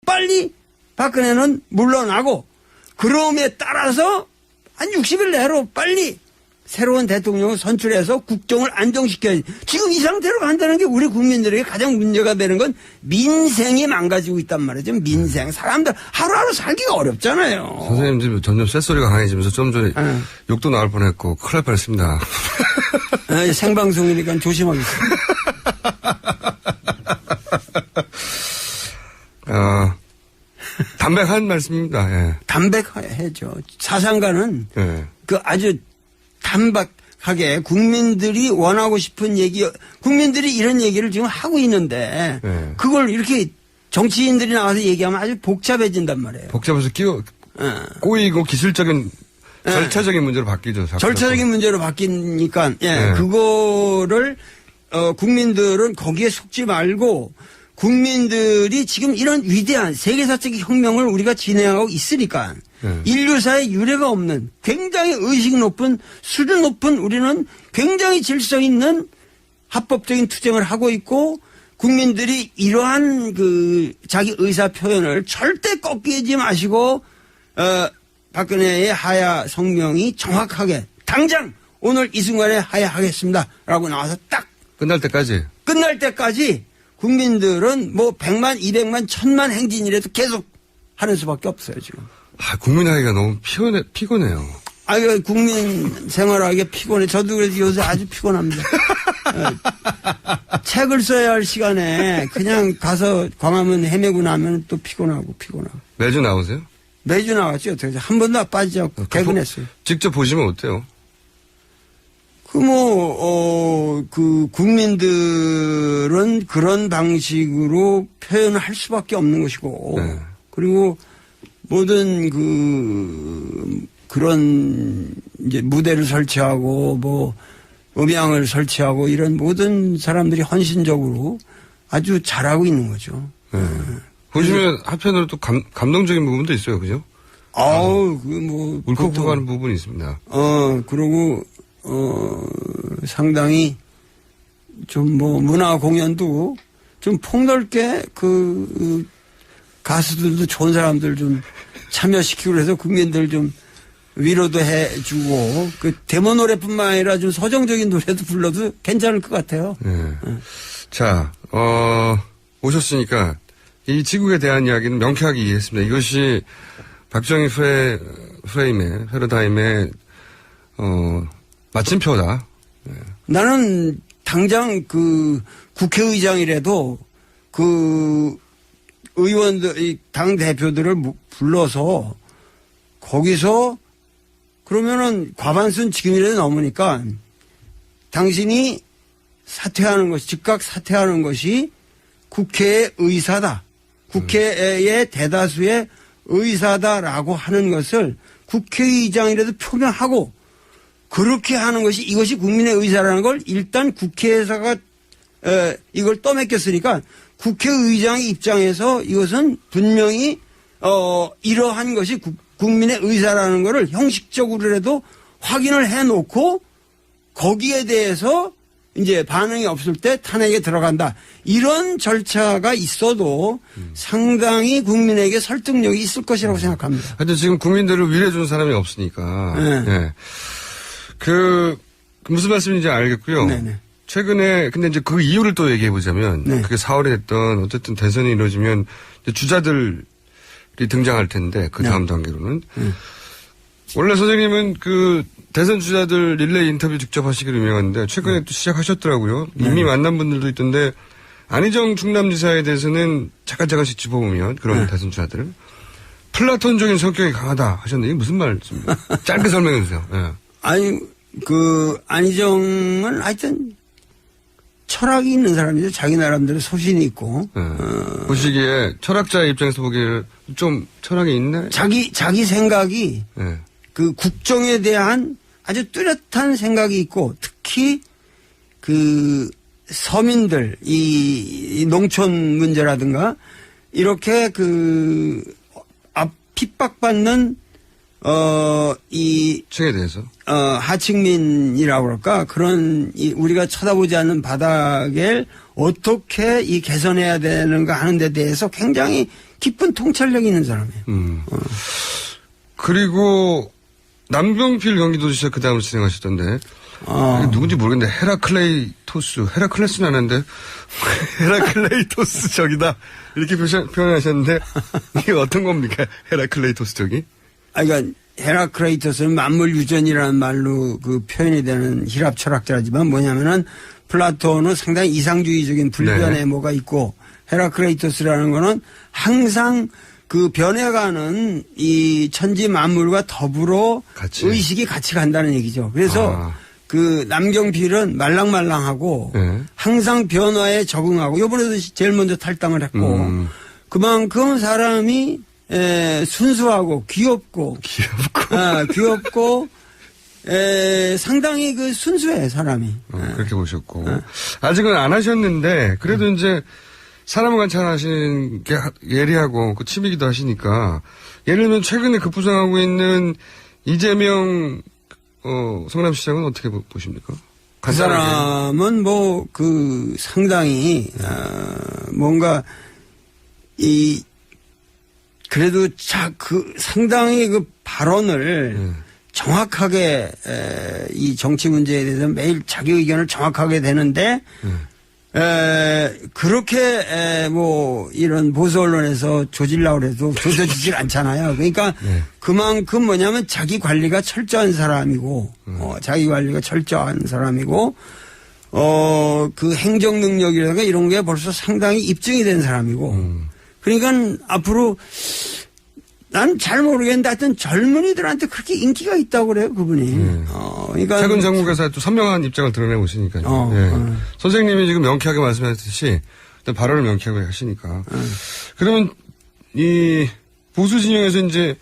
빨리 박근혜는 물러나고 그럼에 따라서 한 60일 내로 빨리 새로운 대통령을 선출해서 국정을 안정시켜야지. 지금 이 상태로 간다는 게 우리 국민들에게 가장 문제가 되는 건 민생이 망가지고 있단 말이죠. 민생. 사람들 하루하루 살기가 어렵잖아요. 선생님 지금 점점 쇳소리가 강해지면서 좀 전에 욕도 나올 뻔했고 큰일 날 뻔했습니다. 생방송이니까 조심하겠습니다. 담백한 말씀입니다. 예. 담백해죠. 사상가는 예. 그 아주 단박하게 국민들이 원하고 싶은 얘기, 국민들이 이런 얘기를 지금 하고 있는데 예. 그걸 이렇게 정치인들이 나와서 얘기하면 아주 복잡해진단 말이에요. 복잡해서 꼬이고 기술적인 절차적인 문제로 바뀌죠. 자꾸. 절차적인 문제로 바뀌니까 예. 그거를 국민들은 거기에 속지 말고 국민들이 지금 이런 위대한 세계사적 혁명을 우리가 진행하고 있으니까 인류사에 유례가 없는 굉장히 의식 높은 수준 높은 우리는 굉장히 질서 있는 합법적인 투쟁을 하고 있고 국민들이 이러한 그 자기 의사 표현을 절대 꺾이지 마시고 박근혜의 하야 성명이 정확하게 당장 오늘 이 순간에 하야하겠습니다라고 나와서 딱 끝날 때까지 국민들은 뭐 100만, 200만, 1000만 행진이라도 계속 하는 수밖에 없어요, 지금. 국민하기가 너무 피곤해요. 국민 생활하기가 피곤해. 저도 그래서 요새 아주 피곤합니다. 책을 써야 할 시간에 그냥 가서 광화문 헤매고 나면 또 피곤하고. 매주 나오세요? 매주 나왔죠. 한 번도 빠지지 않고 개근했어요. 직접 보시면 어때요? 국민들은 그런 방식으로 표현을 할 수밖에 없는 것이고, 네. 그리고 모든 그런 이제 무대를 설치하고, 음향을 설치하고, 이런 모든 사람들이 헌신적으로 아주 잘하고 있는 거죠. 네. 보시면 한편으로 또 감동적인 부분도 있어요, 그죠? 울컥하는 부분이 있습니다. 그리고, 상당히 좀 문화 공연도 좀 폭넓게 가수들도 좋은 사람들 좀 참여시키고 그래서 국민들 좀 위로도 해주고 데모 노래뿐만 아니라 좀 서정적인 노래도 불러도 괜찮을 것 같아요. 네. 자, 오셨으니까 이 지국에 대한 이야기는 명쾌하게 이해했습니다. 이것이 박정희 패러다임의 마침표다. 네. 나는 당장 국회의장이라도 의원들, 당 대표들을 불러서 거기서 그러면은 과반수는 지금이라도 넘으니까 당신이 즉각 사퇴하는 것이 국회의 의사다. 국회의 대다수의 의사다라고 하는 것을 국회의장이라도 표명하고 그렇게 하는 것이 이것이 국민의 의사라는 걸 일단 국회에서가 이걸 떠맡겼으니까 국회의장의 입장에서 이것은 분명히 이러한 것이 국민의 의사라는 것을 형식적으로라도 확인을 해놓고 거기에 대해서 이제 반응이 없을 때 탄핵에 들어간다. 이런 절차가 있어도 상당히 국민에게 설득력이 있을 것이라고 생각합니다. 하여튼 지금 국민들을 위로해 주는 사람이 없으니까. 네. 네. 무슨 말씀인지 알겠고요. 네네. 최근에, 근데 이제 그 이유를 또 얘기해 보자면, 네. 그게 4월에 됐던, 어쨌든 대선이 이루어지면, 주자들이 등장할 텐데, 그 다음 단계로는. 원래 선생님은 대선 주자들 릴레이 인터뷰 직접 하시기로 유명한데, 최근에 또 시작하셨더라고요. 이미 만난 분들도 있던데, 안희정 충남지사에 대해서는 잠깐씩 짚어보면, 그런 대선 주자들을. 플라톤적인 성격이 강하다 하셨는데, 이게 무슨 말씀입니까? 짧게 설명해 주세요. 네. 안희정은 하여튼 철학이 있는 사람이죠. 자기 나름대로 소신이 있고. 보시기에 철학자의 입장에서 보기에 좀 철학이 있네? 자기 생각이 네. 국정에 대한 아주 뚜렷한 생각이 있고 특히 서민들, 이 농촌 문제라든가 이렇게 핍박받는 이 층에 대해서 하층민이라고 그럴까 그런 우리가 쳐다보지 않는 바닥을 어떻게 이 개선해야 되는가 하는 데 대해서 굉장히 깊은 통찰력이 있는 사람이에요. 그리고 남경필 경기도지사 그 다음을 진행하셨던데 누군지 모르겠는데 헤라클레스는 아는데 헤라클레이토스 적이다 이렇게 표현하셨는데 이게 어떤 겁니까? 헤라클레이토스 적이? 그러니까 헤라클레이토스는 만물유전이라는 말로 그 표현이 되는 히랍 철학자지만 뭐냐면은 플라톤은 상당히 이상주의적인 불변의 뭐가 있고 헤라클레이토스라는 거는 항상 그 변해가는 이 천지 만물과 더불어 의식이 같이 간다는 얘기죠. 그래서 그 남경필은 말랑말랑하고 항상 변화에 적응하고 요번에도 제일 먼저 탈당을 했고 그만큼 사람이 순수하고 귀엽고 상당히 그 순수해 사람이. 그렇게 보셨고 아직은 안 하셨는데 그래도 이제 사람을 관찰하시는 게 예리하고 그 취미기도 하시니까 예를 들면 최근에 급부상하고 있는 이재명 성남시장은 어떻게 보십니까? 그 사람은 뭐 그 상당히 뭔가 그래도 그 상당히 그 발언을 정확하게 이 정치 문제에 대해서 매일 자기 의견을 정확하게 되는데 그렇게 뭐 이런 보수 언론에서 조질라고 해도 조져지질 않잖아요. 그러니까 그만큼 뭐냐면 자기 관리가 철저한 사람이고 자기 관리가 철저한 사람이고 그 행정 능력이라든가 이런 게 벌써 상당히 입증이 된 사람이고 그러니까 앞으로 난 잘 모르겠는데 하여튼 젊은이들한테 그렇게 인기가 있다고 그래요, 그분이. 그러니까. 최근 정국에서 또 선명한 입장을 드러내고 있으니까요. 선생님이 지금 명쾌하게 말씀하셨듯이 발언을 명쾌하게 하시니까. 그러면 이 보수 진영에서 이제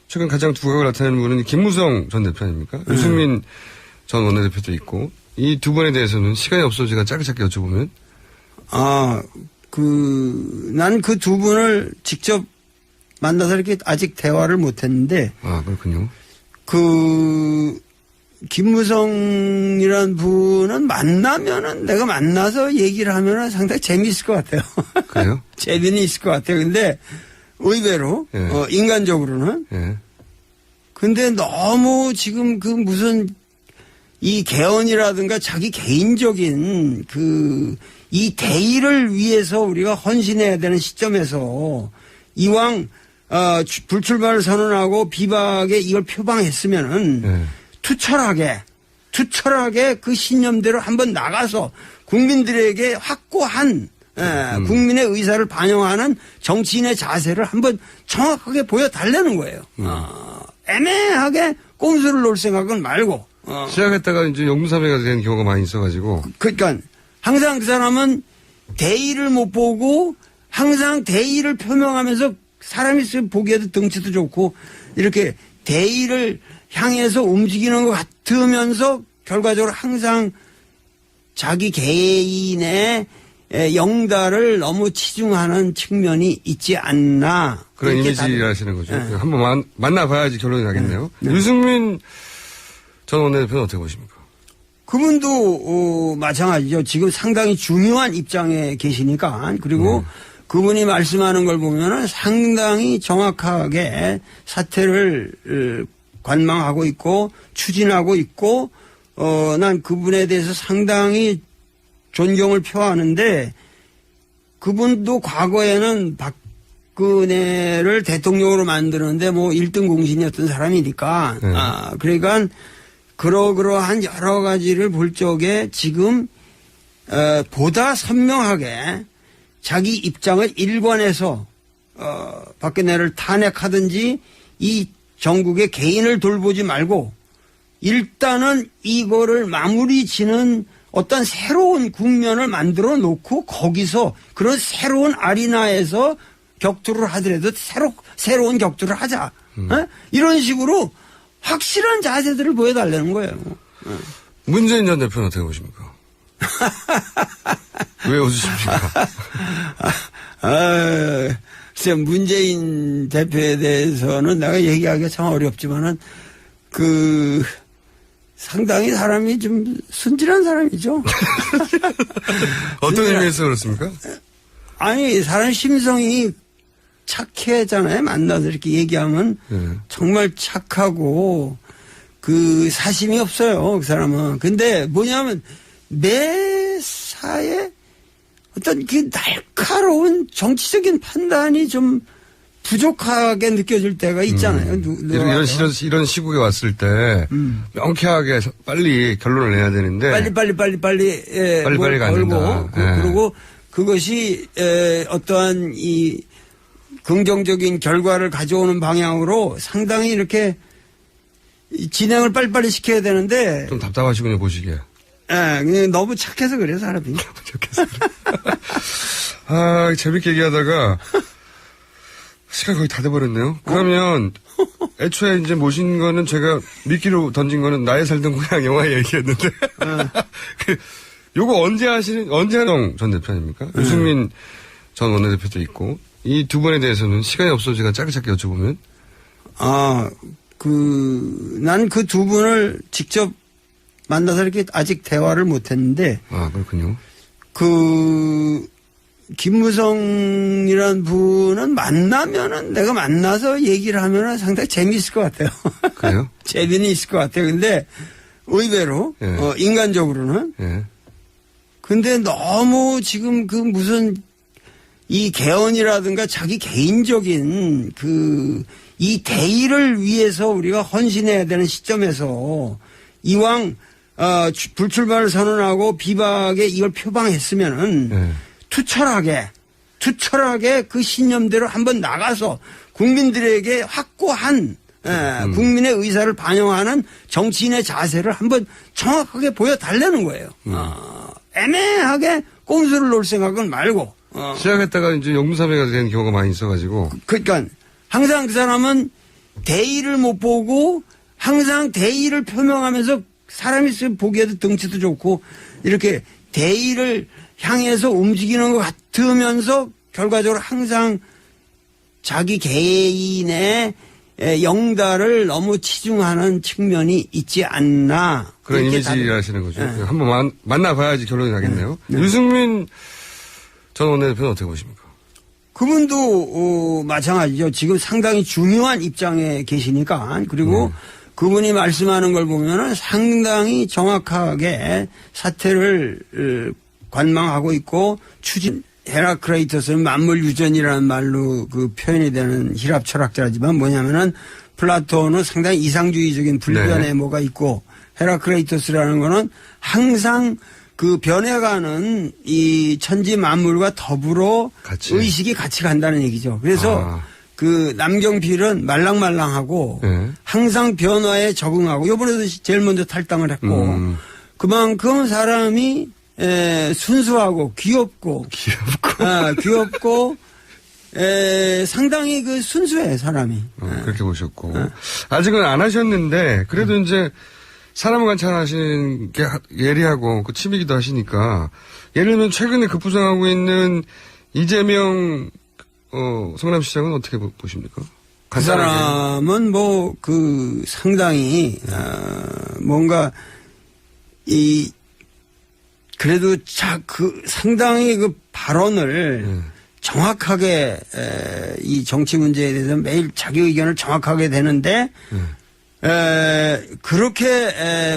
최근 가장 두각을 나타내는 분은 김무성 전 대표 아닙니까? 유승민 전 원내대표도 있고 이 두 분에 대해서는 시간이 없어서 제가 짧게 여쭤보면. 난 그 두 분을 직접 만나서 이렇게 아직 대화를 못 했는데. 그렇군요. 김무성이란 분은 만나면은 내가 만나서 얘기를 하면은 상당히 재미있을 것 같아요. 그래요? 재미는 있을 것 같아요. 근데 의외로, 인간적으로는. 근데 너무 지금 그 무슨 이 개헌이라든가 자기 개인적인 이 대의를 위해서 우리가 헌신해야 되는 시점에서 이왕 불출마를 선언하고 비박에 이걸 표방했으면은 투철하게 그 신념대로 한번 나가서 국민들에게 확고한 국민의 의사를 반영하는 정치인의 자세를 한번 정확하게 보여달라는 거예요. 애매하게 꼼수를 놓을 생각은 말고. 시작했다가 이제 영무사배가 된 경우가 많이 있어가지고. 그러니까 항상 그 사람은 대의를 못 보고 항상 대의를 표명하면서 사람이 보기에도 덩치도 좋고 이렇게 대의를 향해서 움직이는 것 같으면서 결과적으로 항상 자기 개인의 영달을 너무 치중하는 측면이 있지 않나. 그런 이미지를 하시는 거죠. 한번 만나봐야지 결론이 나겠네요. 유승민 전 원내대표는 어떻게 보십니까? 그분도 마찬가지죠. 지금 상당히 중요한 입장에 계시니까. 그리고 그분이 말씀하는 걸 보면은 상당히 정확하게 사태를 관망하고 있고 추진하고 있고 난 그분에 대해서 상당히 존경을 표하는데 그분도 과거에는 박근혜를 대통령으로 만드는데 뭐 1등 공신이었던 사람이니까 그러니까 그러한 여러 가지를 볼 적에 지금 보다 선명하게 자기 입장을 일관해서 박근혜를 탄핵하든지 이 정국의 개인을 돌보지 말고 일단은 이거를 마무리 지는 어떤 새로운 국면을 만들어 놓고 거기서 그런 새로운 아리나에서 격투를 하더라도 새로운 격투를 하자. 이런 식으로 확실한 자세들을 보여달라는 거예요. 문재인 전 대표는 어떻게 보십니까? 왜 웃으십니까? 글쎄, 문재인 대표에 대해서는 내가 얘기하기가 참 어렵지만은, 상당히 사람이 좀 순진한 사람이죠. 어떤 의미에서 그렇습니까? 아니, 사람 심성이 착해잖아요. 만나서 이렇게 얘기하면 정말 착하고 사심이 없어요. 그 사람은. 근데 뭐냐면 매사에 어떤 날카로운 정치적인 판단이 좀 부족하게 느껴질 때가 있잖아요. 이런 시국에 왔을 때 명쾌하게 빨리 결론을 내야 되는데 빨리 빨리 가는다. 그리고 그것이 어떠한 이 긍정적인 결과를 가져오는 방향으로 상당히 이렇게 진행을 빨리빨리 시켜야 되는데 좀 답답하시군요, 보시기에. 그냥 너무 착해서 그래요, 사람이. 착해서. 재밌게 얘기하다가 시간 거의 다 돼버렸네요. 그러면 애초에 이제 모신 거는 제가 미끼로 던진 거는 나의 살던 고향 영화 얘기였는데 요거 언제 하는 전 대표입니까? 유승민 전 원내대표도 있고 이 두 분에 대해서는 시간이 없어서 제가 짧게 여쭤보면 난 그 두 분을 직접 만나서 이렇게 아직 대화를 못 했는데 그렇군요. 김무성이라는 분은 만나면은 내가 만나서 얘기를 하면은 상당히 재미있을 것 같아요. 그래요? 재미는 있을 것 같아요. 근데 의외로 인간적으로는 근데 너무 지금 무슨 이 개헌이라든가 자기 개인적인 이 대의를 위해서 우리가 헌신해야 되는 시점에서 이왕 불출마를 선언하고 비박에 이걸 표방했으면은 투철하게 그 신념대로 한번 나가서 국민들에게 확고한 국민의 의사를 반영하는 정치인의 자세를 한번 정확하게 보여달라는 거예요. 애매하게 꼼수를 놓을 생각은 말고. 시작했다가 이제 영무사배가 된 경우가 많이 있어가지고. 그러니까 항상 그 사람은 대의를 못 보고 항상 대의를 표명하면서 사람이 보기에도 덩치도 좋고 이렇게 대의를 향해서 움직이는 것 같으면서 결과적으로 항상 자기 개인의 영달을 너무 치중하는 측면이 있지 않나. 그런 이미지를 하시는 거죠. 한번 만나봐야지 결론이 나겠네요. 유승민 전 원내대표는 어떻게 보십니까? 그분도 마찬가지죠. 지금 상당히 중요한 입장에 계시니까 그리고 그분이 말씀하는 걸 보면은 상당히 정확하게 사태를 관망하고 있고 헤라크레이토스는 만물유전이라는 말로 표현이 되는 히랍 철학자지만 뭐냐면은 플라톤은 상당히 이상주의적인 불변의 뭐가 있고 헤라크레이토스라는 거는 항상 변해가는 이 천지 만물과 더불어 의식이 같이 간다는 얘기죠. 그래서 남경필은 말랑말랑하고 항상 변화에 적응하고 요번에도 제일 먼저 탈당을 했고 그만큼 사람이 순수하고 귀엽고 상당히 순수해 사람이. 그렇게 보셨고 아직은 안 하셨는데 그래도 이제 사람 관찰하시는 게 예리하고 취미기도 하시니까 예를 들면 최근에 급부상하고 있는 이재명 성남시장은 어떻게 보십니까? 그 사람은 상당히 뭔가 그래도 상당히 발언을 정확하게 이 정치 문제에 대해서 매일 자기 의견을 정확하게 되는데 그렇게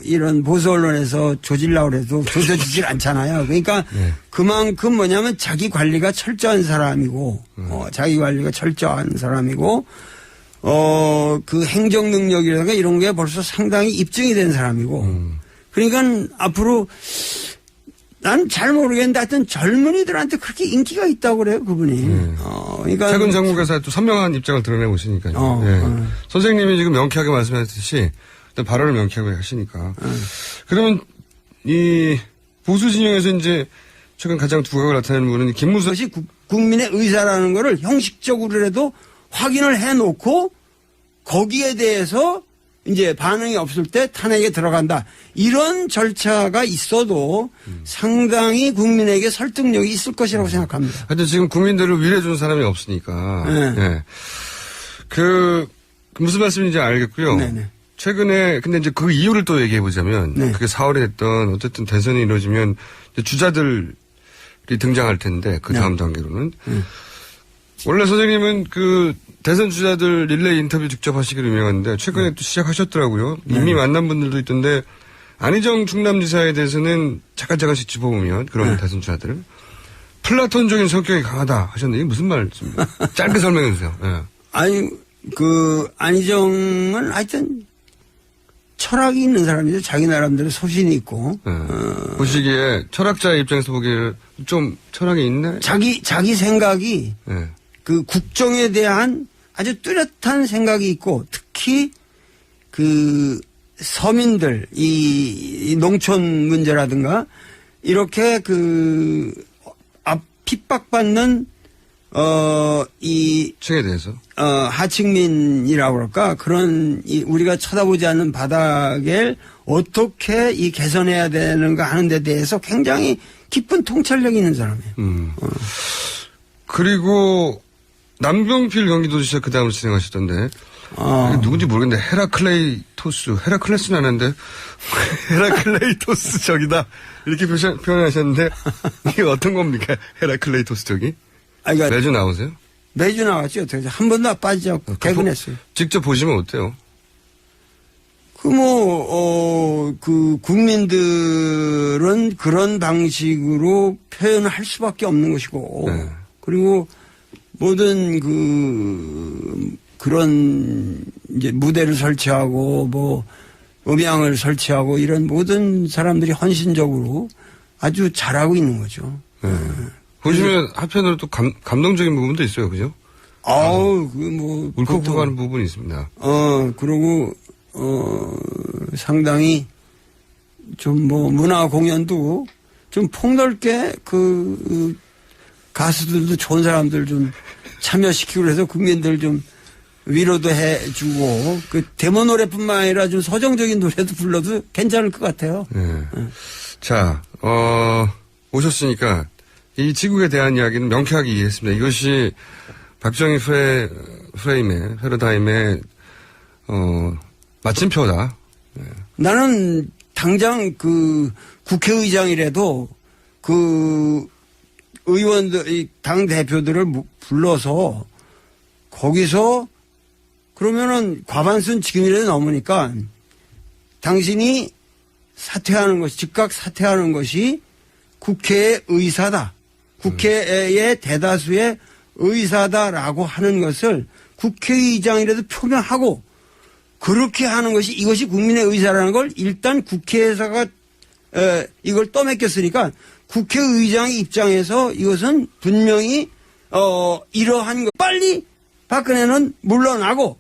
이런 보수 언론에서 조질라고 해도 조져지질 않잖아요. 그러니까 그만큼 뭐냐면 자기 관리가 철저한 사람이고 행정 능력이라든가 이런 게 벌써 상당히 입증이 된 사람이고 그러니까 앞으로 난 잘 모르겠는데 하여튼 젊은이들한테 그렇게 인기가 있다고 그래요, 그분이. 그러니까 최근 정국에서 또 선명한 입장을 드러내고 있으니까요. 선생님이 지금 명쾌하게 말씀하셨듯이 일단 발언을 명쾌하게 하시니까. 그러면 이 보수 진영에서 이제 최근 가장 두각을 나타내는 분은 김무성. 그것이 국민의 의사라는 거를 형식적으로라도 확인을 해놓고 거기에 대해서 이제 반응이 없을 때 탄핵에 들어간다. 이런 절차가 있어도 상당히 국민에게 설득력이 있을 것이라고 생각합니다. 하여튼 지금 국민들을 위로해준 사람이 없으니까. 네. 네. 무슨 말씀인지 알겠고요. 네네. 최근에 근데 이제 그 이유를 또 얘기해 보자면 네. 그게 4월에 했던 어쨌든 대선이 이루어지면 이제 주자들이 등장할 텐데 그 다음 단계로는 원래 선생님은 그 대선 주자들 릴레이 인터뷰 직접 하시기로 유명한데 최근에 또 시작하셨더라고요. 이미 만난 분들도 있던데 안희정 충남지사에 대해서는 잠깐씩 짚어보면 그런 대선 주자들 플라톤적인 성격이 강하다 하셨는데 이게 무슨 말씀입니까? 짧게 설명해 주세요. 네. 아니 안희정은 하여튼 철학이 있는 사람이죠. 자기 나름대로 소신이 있고. 보시기에 철학자의 입장에서 보기에 좀 철학이 있네? 자기 생각이 네. 그 국정에 대한 아주 뚜렷한 생각이 있고 특히 그 서민들 이 농촌 문제라든가 이렇게 핍박받는 이 층에 대해서 하층민이라고 그럴까 그런 우리가 쳐다보지 않는 바닥을 어떻게 이 개선해야 되는가 하는 데 대해서 굉장히 깊은 통찰력이 있는 사람이에요. 그리고 남경필 경기도지사 그 다음을 진행하셨던데 누군지 모르겠는데 헤라클레스는 아는데 헤라클레이토스 적이다 이렇게 표현하셨는데 이게 어떤 겁니까? 헤라클레이토스 적이? 그러니까 매주 나오세요? 매주 나왔죠. 한 번도 빠지지 않고 퇴근했어요. 직접 보시면 어때요? 국민들은 그런 방식으로 표현할 수밖에 없는 것이고, 네. 그리고 모든 그런 이제 무대를 설치하고 음향을 설치하고 이런 모든 사람들이 헌신적으로 아주 잘하고 있는 거죠. 네. 보시면 한편으로 또 감동적인 부분도 있어요, 그죠? 울컥하는 부분이 있습니다. 그리고 상당히 좀 문화 공연도 좀 폭넓게 가수들도 좋은 사람들 좀 참여시키고 그래서 국민들 좀 위로도 해주고 데모 노래뿐만 아니라 좀 서정적인 노래도 불러도 괜찮을 것 같아요. 네. 자, 오셨으니까 이 지국에 대한 이야기는 명쾌하게 이해했습니다. 이것이 박정희 패러다임의 마침표다. 네. 나는 당장 국회의장이라도 의원들, 당 대표들을 불러서 거기서 그러면은 과반수는 지금이라도 넘으니까 당신이 즉각 사퇴하는 것이 국회의 의사다. 국회의 대다수의 의사다라고 하는 것을 국회의장이라도 표명하고 그렇게 하는 것이 이것이 국민의 의사라는 걸 일단 국회에서가 이걸 떠맡겼으니까 국회의장의 입장에서 이것은 분명히 이러한 거 빨리 박근혜는 물러나고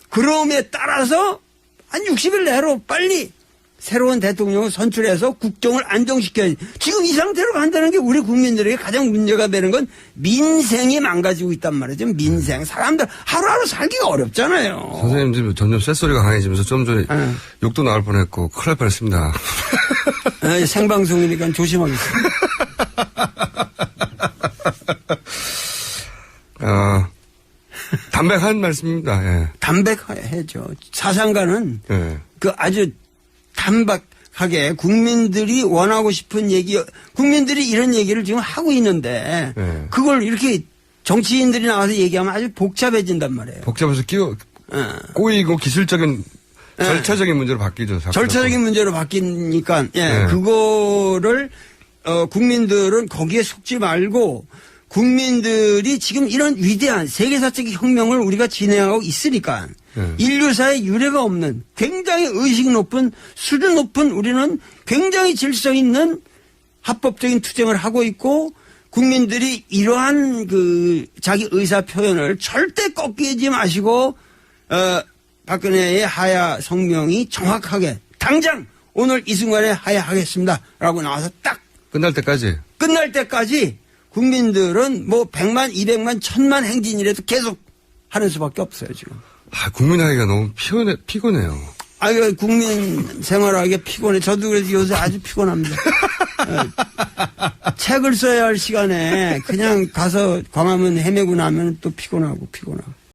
그럼에 따라서 한 60일 내로 빨리 새로운 대통령을 선출해서 국정을 안정시켜야지. 지금 이 상태로 간다는 게 우리 국민들에게 가장 문제가 되는 건 민생이 망가지고 있단 말이죠. 민생. 사람들 하루하루 살기가 어렵잖아요. 선생님 지금 점점 쇳소리가 강해지면서 좀 전에 욕도 나올 뻔했고 큰일 날 뻔했습니다. 생방송이니까 조심하겠습니다. 담백한 말씀입니다. 예. 담백하죠. 사상가는 예. 아주 단박하게 국민들이 원하고 싶은 국민들이 이런 얘기를 지금 하고 있는데 그걸 이렇게 정치인들이 나와서 얘기하면 아주 복잡해진단 말이에요. 복잡해서 꼬이고 기술적인 절차적인 문제로 바뀌죠. 절차적인 문제로 바뀌니까 그거를 국민들은 거기에 속지 말고 국민들이 지금 이런 위대한 세계사적 혁명을 우리가 진행하고 있으니까 인류사에 유례가 없는 굉장히 의식 높은 수준 높은 우리는 굉장히 질서 있는 합법적인 투쟁을 하고 있고 국민들이 이러한 자기 의사 표현을 절대 꺾이지 마시고 박근혜의 하야 성명이 정확하게 당장 오늘 이 순간에 하야하겠습니다라고 나와서 딱 끝날 때까지 국민들은 100만, 200만, 1000만 행진이라도 계속 하는 수밖에 없어요, 지금. 국민하기가 너무 피곤해요. 아유, 국민 생활하기 피곤해. 저도 그래서 요새 아주 피곤합니다. 책을 써야 할 시간에 그냥 가서 광화문 헤매고 나면 또 피곤하고.